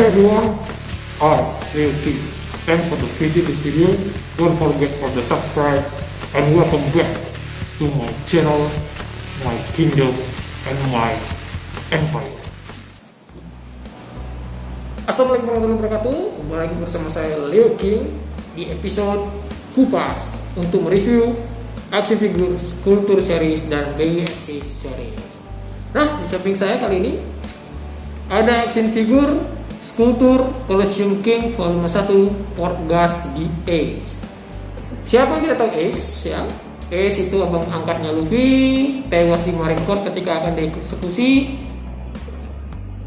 Hey everyone, I'm Leo King. Thanks for the visit this video. Don't forget for the subscribe and welcome back to my channel, my kingdom, and my empire. Assalamualaikum warahmatullahi wabarakatuh. Kembali lagi bersama saya Leo King di episode kupas untuk mereview action figure sculpture series dan BXC series. Nah, di samping saya kali ini ada action figure sculpture Colosseum King volume 1 Portgas di Ace. Siapa yang tidak tahu Ace ya? Ace itu abang angkatnya Luffy, tewas di Marineford ketika akan dieksekusi.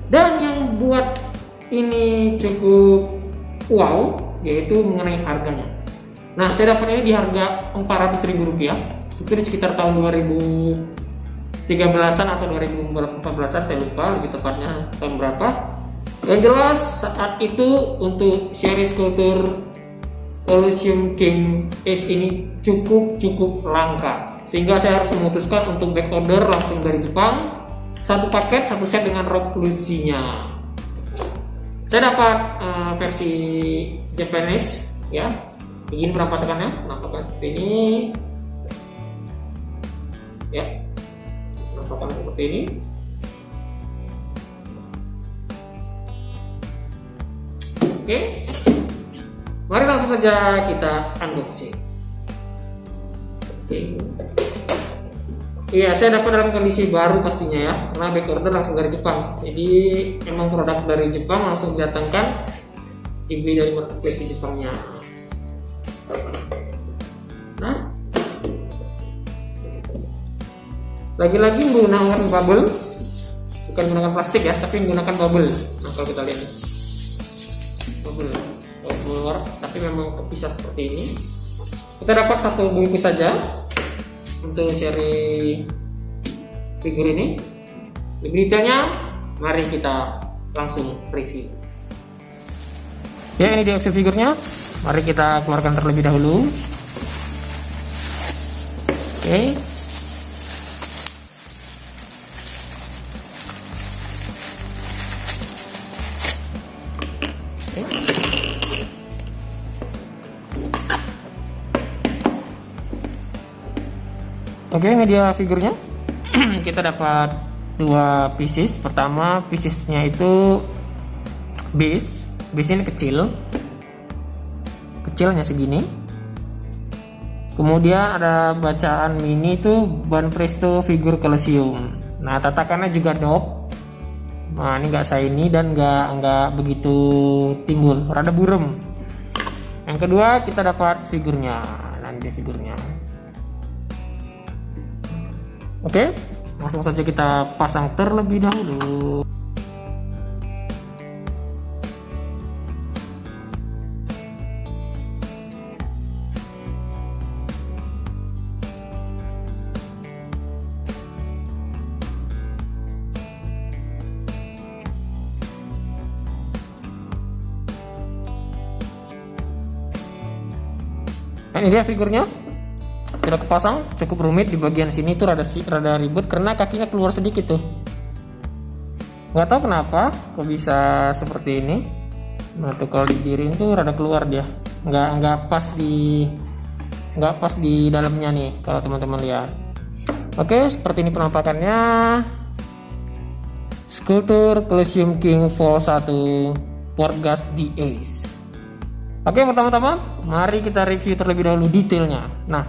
Dan yang buat ini cukup wow yaitu mengenai harganya. Nah, saya dapat ini di harga Rp400.000. Itu di sekitar tahun 2013-an atau 2014-an, saya lupa lebih tepatnya tahun berapa. Yang jelas saat itu untuk series sculpture Colosseum King Ace ini cukup langka, sehingga saya harus memutuskan untuk back order langsung dari Jepang, satu paket satu set dengan Rock Lucy-nya. Saya dapat versi Japanese ya. Begini penampakannya, penampakan seperti ini ya, penampakan seperti ini. Oke, mari langsung saja kita unboxing. Oke. Iya, saya dapat dalam kondisi baru pastinya ya, karena back order langsung dari Jepang. Jadi emang produk dari Jepang langsung didatangkan, dibeli dari marketplace di Jepangnya. Nah, lagi-lagi menggunakan bubble, bukan menggunakan plastik ya, tapi menggunakan bubble. Nah, kalau kita lihat nih, bubble, tapi memang kepisah seperti ini. Kita dapat satu bungkus saja untuk seri figur ini. Lebih detailnya, mari kita langsung review. Ya, ini dia action figurnya. Mari kita keluarkan terlebih dahulu. Oke. Oke, ini dia figurnya. Kita dapat dua pieces. Pertama, piecesnya itu base ini kecilnya segini. Kemudian ada bacaan mini itu Ban Presto figur Colosseum. Nah, tatakannya juga dop. Nah, ini nggak shiny dan nggak begitu timbul, rada burem. Yang kedua kita dapat figurnya. Nanti figurnya. Oke, langsung saja kita pasang terlebih dahulu. Nah, ini dia figurnya. Sudah kepasang, cukup rumit di bagian sini tuh rada ribet karena kakinya keluar sedikit tuh. Nggak tahu kenapa kok bisa seperti ini. Nah, tuh kalau digiring tuh rada keluar dia. Nggak pas di dalamnya nih kalau teman-teman lihat. Oke, seperti ini penampakannya. Sculpture Colosseum King Vol 1 Portgas di Ace. Oke, pertama-tama mari kita review terlebih dahulu detailnya. Nah,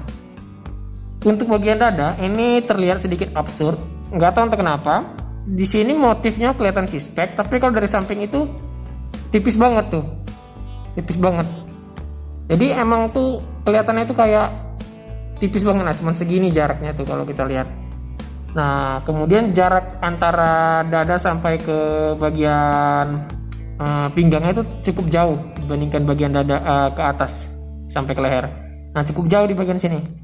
untuk bagian dada ini terlihat sedikit absurd, nggak tahu entah kenapa. Di sini motifnya kelihatan suspek, tapi kalau dari samping itu tipis banget tuh, tipis banget. Jadi emang tuh kelihatannya itu kayak tipis banget, nah cuman segini jaraknya tuh kalau kita lihat. Nah, kemudian jarak antara dada sampai ke bagian pinggangnya itu cukup jauh dibandingkan bagian dada ke atas sampai ke leher. Nah, cukup jauh di bagian sini.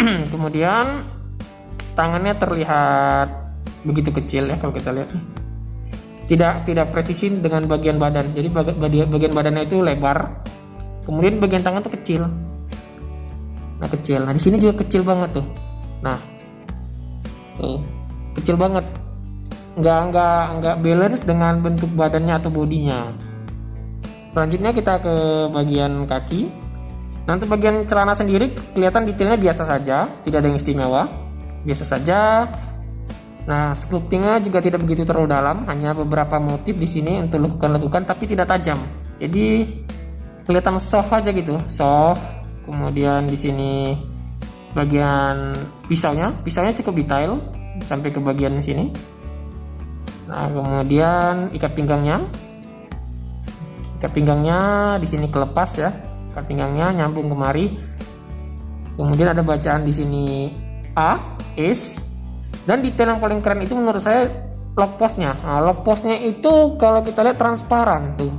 Kemudian tangannya terlihat begitu kecil ya kalau kita lihat. Tidak presisi dengan bagian badan. Jadi bagian badannya itu lebar. Kemudian bagian tangan tuh kecil. Nah, kecil. Nah, di sini juga kecil banget tuh. Nah, tuh kecil banget. nggak balance dengan bentuk badannya atau bodinya. Selanjutnya kita ke bagian kaki. Nah, untuk bagian celana sendiri kelihatan detailnya biasa saja, tidak ada yang istimewa, biasa saja. Nah, sculptingnya juga tidak begitu terlalu dalam, hanya beberapa motif di sini untuk lekukan-lekukan tapi tidak tajam. Jadi kelihatan soft aja gitu, soft. Kemudian di sini bagian pisaunya cukup detail sampai ke bagian sini. Nah, kemudian ikat pinggangnya di sini kelepas ya, ikat pinggangnya nyambung kemari. Kemudian ada bacaan di sini A, is. Dan detail yang paling keren itu menurut saya lock postnya. Nah, lock postnya itu kalau kita lihat transparan tuh,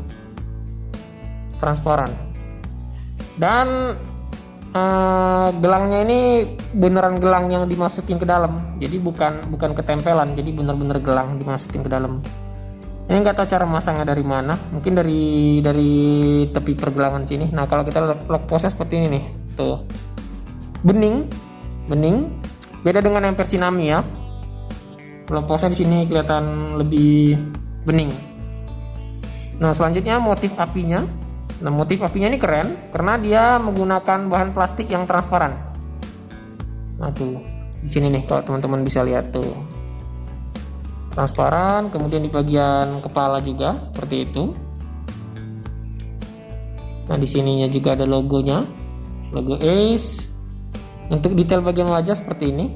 transparan. Dan gelangnya ini beneran gelang yang dimasukin ke dalam, jadi bukan ketempelan, jadi bener-bener gelang dimasukin ke dalam. Ini nggak tahu cara masangnya dari mana, mungkin dari tepi pergelangan sini. Nah, kalau kita lock postnya seperti ini nih, tuh bening, beda dengan yang versi Nami ya. Lock postnya di sini kelihatan lebih bening. Nah, selanjutnya motif apinya. Nah, motif apinya ini keren karena dia menggunakan bahan plastik yang transparan. Nah, tuh di sini nih kalau teman-teman bisa lihat tuh. Transparan, kemudian di bagian kepala juga seperti itu. Nah, di sininya juga ada logonya, logo Ace. Untuk detail bagian wajah seperti ini.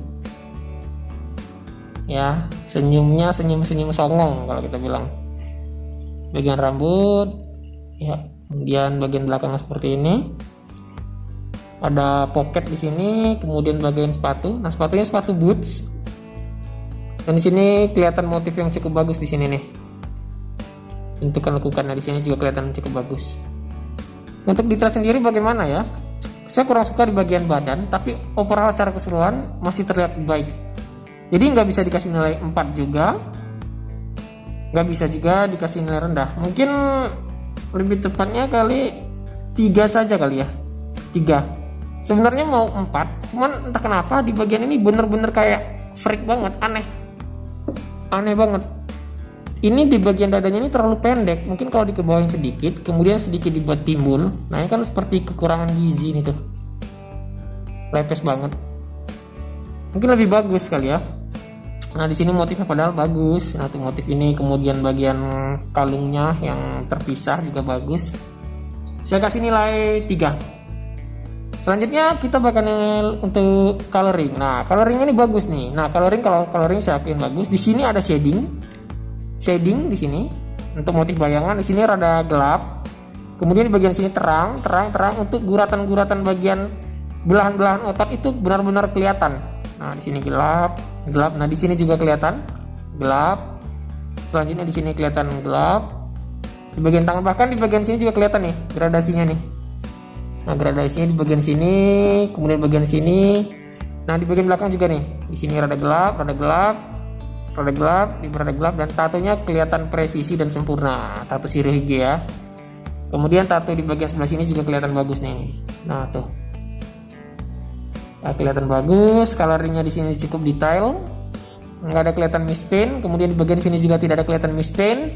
Ya, senyumnya senyum songong kalau kita bilang. Bagian rambut, ya. Kemudian bagian belakangnya seperti ini. Ada pocket di sini, kemudian bagian sepatu. Nah, sepatunya sepatu boots. Dan di sini kelihatan motif yang cukup bagus di sini nih. Bentukan lekukannya di sini juga kelihatan cukup bagus. Untuk detail sendiri bagaimana ya? Saya kurang suka di bagian badan, tapi overall secara keseluruhan masih terlihat baik. Jadi nggak bisa dikasih nilai 4 juga, nggak bisa juga dikasih nilai rendah. Mungkin lebih tepatnya kali 3 saja kali ya, 3. Sebenarnya mau 4, cuman entah kenapa di bagian ini bener-bener kayak freak banget, aneh banget. Ini di bagian dadanya ini terlalu pendek, mungkin kalau dikebawain sedikit, kemudian sedikit dibuat timbul. Nah, ini kan seperti kekurangan gizi nih tuh, lepes banget. Mungkin lebih bagus kali ya. Nah, di sini motifnya padahal bagus. Nah, tuh motif ini, kemudian bagian kalungnya yang terpisah juga bagus. Saya kasih nilai 3. Selanjutnya kita bakal untuk coloring. Nah, coloring ini bagus nih. Nah, kalau coloring saya akuin bagus. Di sini ada shading di sini untuk motif bayangan. Di sini rada gelap. Kemudian di bagian sini terang untuk guratan-guratan bagian belahan-belahan otot itu benar-benar kelihatan. Nah, di sini gelap. Nah, di sini juga kelihatan gelap. Selanjutnya di sini kelihatan gelap. Di bagian tangan, bahkan di bagian sini juga kelihatan nih gradasinya nih. Nah, gradasinya di bagian sini, kemudian bagian sini. Nah, di bagian belakang juga nih. Di sini rada gelap, dan tatonya kelihatan presisi dan sempurna. Tato Shirohige ya. Kemudian tato di bagian sebelah sini juga kelihatan bagus nih. Nah, tuh. Nah, kelihatan bagus, coloringnya di sini cukup detail, nggak ada kelihatan mispaint. Kemudian di bagian sini juga tidak ada kelihatan mispaint.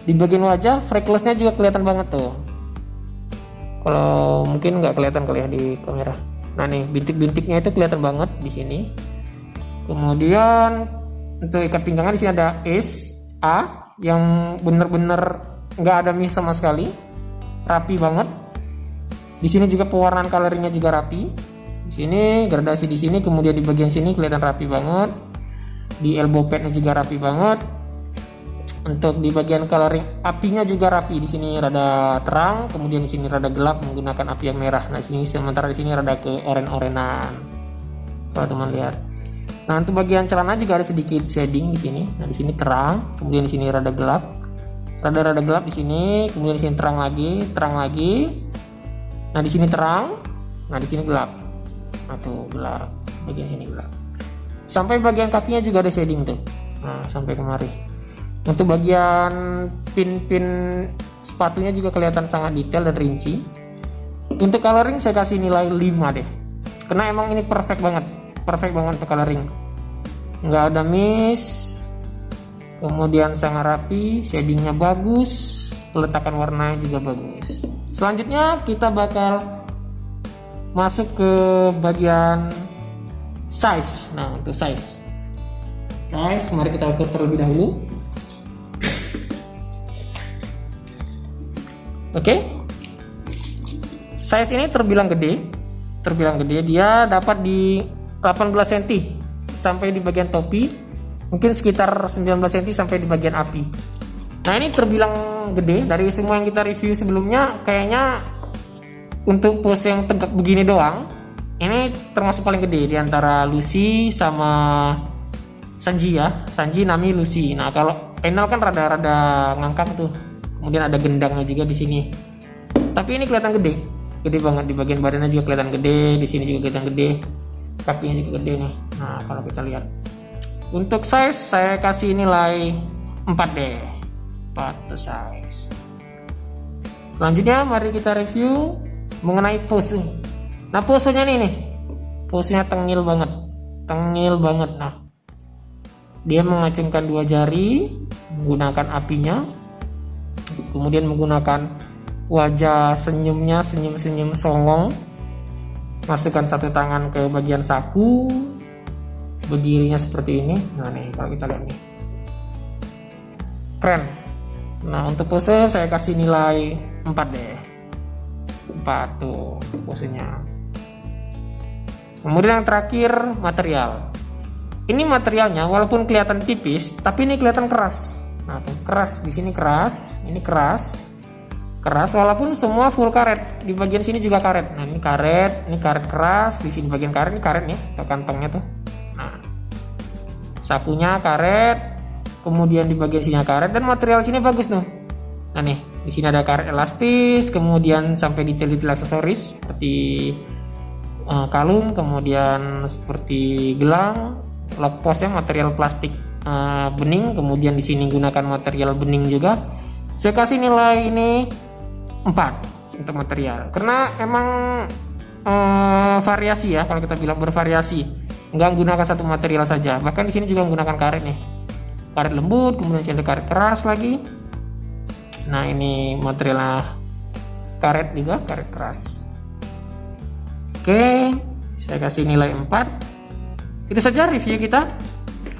Di bagian wajah, freckles-nya juga kelihatan banget tuh. Kalau mungkin nggak kelihatan kali ya di kamera. Nah, nih bintik-bintiknya itu kelihatan banget di sini. Kemudian untuk ikat pinggangnya di sini ada Ace A yang bener-bener nggak ada miss sama sekali, rapi banget. Di sini juga pewarnaan coloringnya juga rapi. Di sini gradasi di sini, kemudian di bagian sini kelihatan rapi banget. Di elbow padnya juga rapi banget. Untuk di bagian coloring apinya juga rapi. Di sini rada terang, kemudian di sini rada gelap menggunakan api yang merah. Nah, di sini sementara di sini rada ke oren-orenan. Kalau teman lihat. Nah, untuk bagian celana juga ada sedikit shading di sini. Nah, di sini terang, kemudian di sini rada gelap. Rada gelap di sini, kemudian di sini terang lagi. Nah, di sini terang. Nah, di sini gelap. Nah, tuh gelap. Bagian sini gelap. Sampai bagian kakinya juga ada shading tuh. Nah, sampai kemari. Untuk bagian pin-pin sepatunya juga kelihatan sangat detail dan rinci. Untuk coloring saya kasih nilai 5 deh. Karena emang ini perfect banget untuk coloring. Nggak ada miss, kemudian sangat rapi, shadingnya bagus, peletakan warnanya juga bagus. Selanjutnya kita bakal masuk ke bagian size. Nah, untuk size mari kita ukur terlebih dahulu. Oke, size ini terbilang gede, dia dapat di 18 cm sampai di bagian topi, mungkin sekitar 19 cm sampai di bagian api. Nah, ini terbilang gede. Dari semua yang kita review sebelumnya, kayaknya untuk pose yang tegak begini doang, ini termasuk paling gede di antara Lucy sama Sanji ya. Sanji, Nami, Lucy. Nah, kalau panel kan rada-rada ngangkat tuh. Kemudian ada gendangnya juga di sini. Tapi ini kelihatan gede banget. Di bagian badannya juga kelihatan gede, di sini juga kelihatan gede, kakinya juga gede nih. Nah, kalau kita lihat untuk size saya kasih nilai 4 deh, 4 size. Selanjutnya mari kita review mengenai pose. Nah, posenya nih, posenya tengil banget. Nah, dia mengacungkan 2 jari menggunakan apinya, kemudian menggunakan wajah senyumnya, senyum songong, masukkan 1 tangan ke bagian saku, berdirinya seperti ini. Nah, nih kalau kita lihat nih, keren. Nah, untuk pose saya kasih nilai 4 deh, 4 tuh posenya. Kemudian yang terakhir, material. Ini materialnya walaupun kelihatan tipis, tapi ini kelihatan keras. Nah, tuh keras, di sini keras, ini keras walaupun semua full karet. Di bagian sini juga karet. Nah, ini karet keras, di sini bagian karet, ini karet nih, tuh kantongnya tuh. Nah, sakunya karet, kemudian di bagian sini karet, dan material sini bagus tuh. Nah, nih di sini ada karet elastis, kemudian sampai detail-detail aksesoris seperti kalung, kemudian seperti gelang, lock postnya material plastik bening, kemudian di sini gunakan material bening juga. Saya kasih nilai ini 4 untuk material, karena emang variasi ya, kalau kita bilang bervariasi, nggak menggunakan satu material saja. Bahkan di sini juga menggunakan karet nih, karet lembut, kemudian sini karet keras lagi. Nah, ini materialnya karet juga, karet keras. Oke, saya kasih nilai 4. Itu saja review kita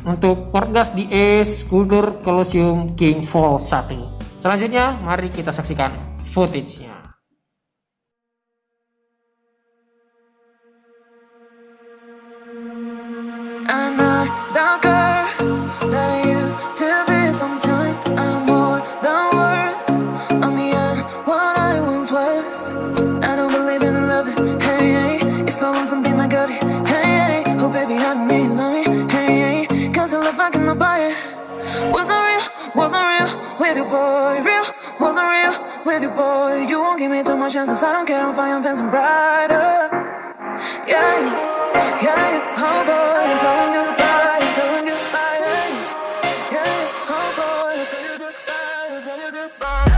untuk Portgas DA Sculpture Colosseum King Fall 1. Selanjutnya mari kita saksikan footage-nya. I'm not the girl that I used to be. Sometimes I'm more than words. I'm beyond what I once was. I don't believe in love. Hey, if I want something, I got it. Hey, oh baby, I need love me. Hey, cause I love I cannot buy it. Wasn't real with you, boy. Real wasn't real with you, boy. You won't give me too much chances. I don't care if I am fancy brighter. Yeah, oh boy, I'm telling you goodbye, yeah, oh boy, I'm telling you goodbye.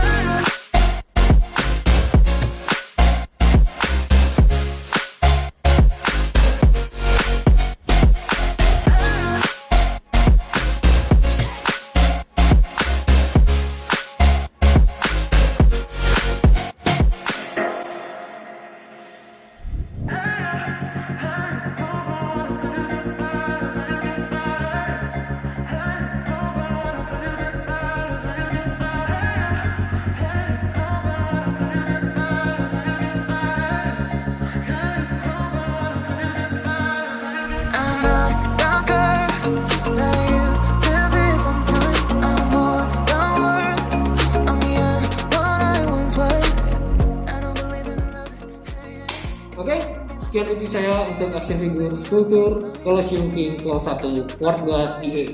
Oke, sekian review saya untuk action figure Sculpture Colosseum King Fall 1 Portgas DA.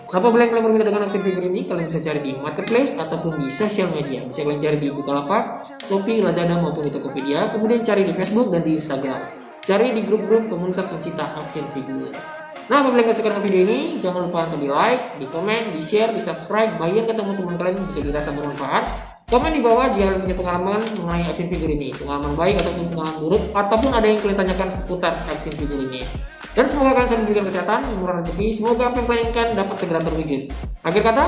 Apabila kalian berminat dengan action figure ini, kalian bisa cari di marketplace ataupun di sosial media. Bisa kalian cari di Bukalapak, Shopee, Lazada maupun di Tokopedia. Kemudian cari di Facebook dan di Instagram. Cari di grup-grup komunitas pencinta action figure. Nah, apabila kalian suka dengan video ini, jangan lupa untuk di like, di komen, di share, di subscribe, bagian ke teman-teman kalian jika dirasa bermanfaat. Komen di bawah jika kalian punya pengalaman mengenai action figure ini, pengalaman baik ataupun pengalaman buruk, ataupun ada yang kalian tanyakan seputar action figure ini. Dan semoga kalian selalu diberikan kesehatan, murah rezeki. Semoga apa yang kalian inginkan dapat segera terwujud. Akhir kata,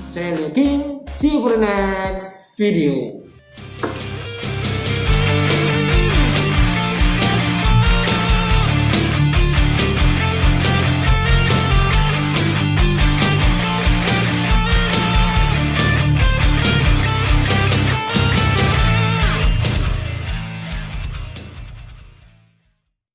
saya Leo King. See you for the next video.